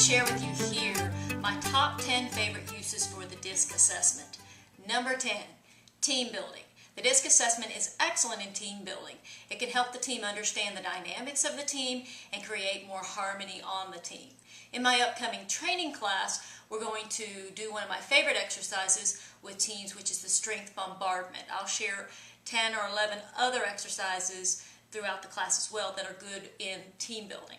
share with you here my top 10 favorite uses for the DISC assessment. Number 10, team building. The DISC assessment is excellent in team building. It can help the team understand the dynamics of the team and create more harmony on the team. In my upcoming training class, we're going to do one of my favorite exercises with teams, which is the strength bombardment. I'll share 10 or 11 other exercises throughout the class as well that are good in team building.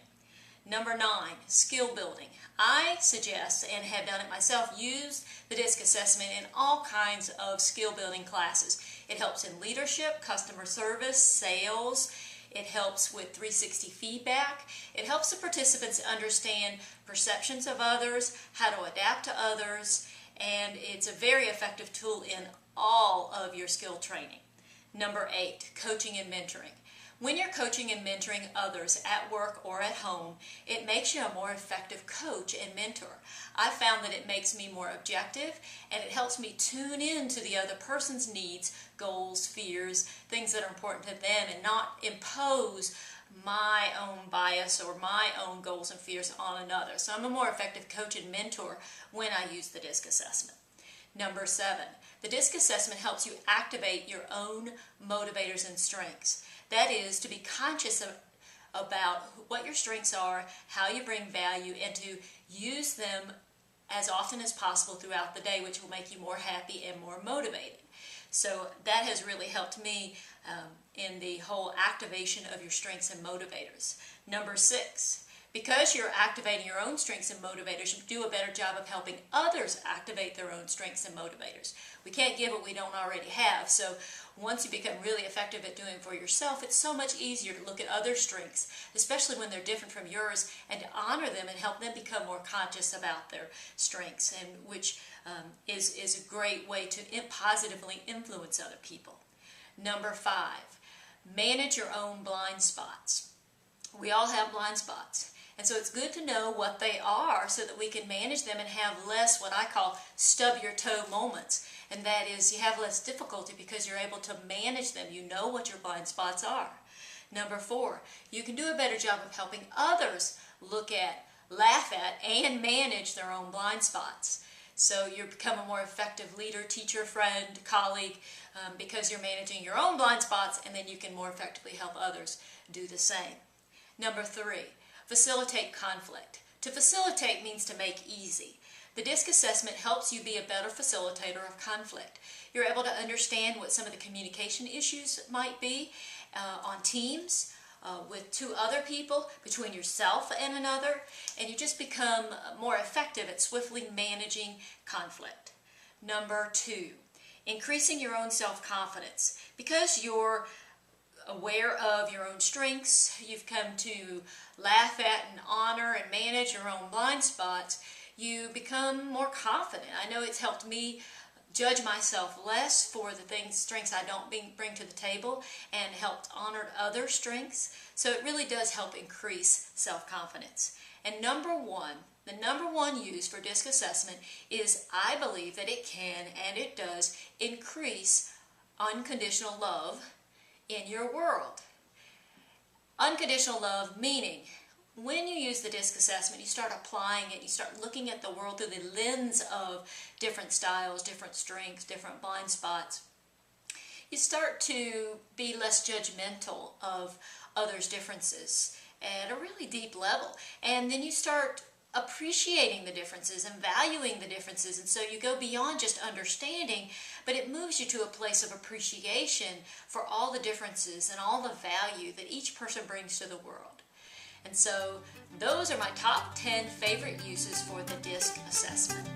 Number 9, skill building. I suggest, and have done it myself, use the DISC assessment in all kinds of skill building classes. It helps in leadership, customer service, sales. It helps with 360 feedback. It helps the participants understand perceptions of others, how to adapt to others, and it's a very effective tool in all of your skill training. Number 8, coaching and mentoring. When you're coaching and mentoring others at work or at home, it makes you a more effective coach and mentor. I found that it makes me more objective and it helps me tune in to the other person's needs, goals, fears, things that are important to them, and not impose my own bias or my own goals and fears on another. So I'm a more effective coach and mentor when I use the DISC assessment. Number 7, the DISC assessment helps you activate your own motivators and strengths. That is, to be conscious about what your strengths are, how you bring value, and to use them as often as possible throughout the day, which will make you more happy and more motivated. So that has really helped me in the whole activation of your strengths and motivators. Number 6, because you're activating your own strengths and motivators, you do a better job of helping others activate their own strengths and motivators. We can't give what we don't already have, so once you become really effective at doing it for yourself, it's so much easier to look at other strengths, especially when they're different from yours, and to honor them and help them become more conscious about their strengths, and which is a great way to positively influence other people. Number 5, manage your own blind spots. We all have blind spots. And so it's good to know what they are so that we can manage them and have less what I call stub your toe moments. And that is, you have less difficulty because you're able to manage them. You know what your blind spots are. Number 4, you can do a better job of helping others look at, laugh at, and manage their own blind spots. So you become a more effective leader, teacher, friend, colleague, because you're managing your own blind spots, and then you can more effectively help others do the same. Number 3, facilitate conflict. To facilitate means to make easy. The DISC assessment helps you be a better facilitator of conflict. You're able to understand what some of the communication issues might be on teams, with 2 other people, between yourself and another, and you just become more effective at swiftly managing conflict. Number 2, increasing your own self-confidence. Because you're aware of your own strengths, you've come to laugh at and honor and manage your own blind spots, you become more confident. I know it's helped me judge myself less for the strengths I don't bring to the table, and helped honor other strengths. So it really does help increase self-confidence. And number 1, the number 1 use for DISC assessment is, I believe that it can, and it does, increase unconditional love in your world. Unconditional love meaning, when you use the DISC assessment, you start applying it, you start looking at the world through the lens of different styles, different strengths, different blind spots. You start to be less judgmental of others' differences at a really deep level. And then you start appreciating the differences and valuing the differences, and so you go beyond just understanding, but it moves you to a place of appreciation for all the differences and all the value that each person brings to the world. And so those are my top 10 favorite uses for the DISC assessment.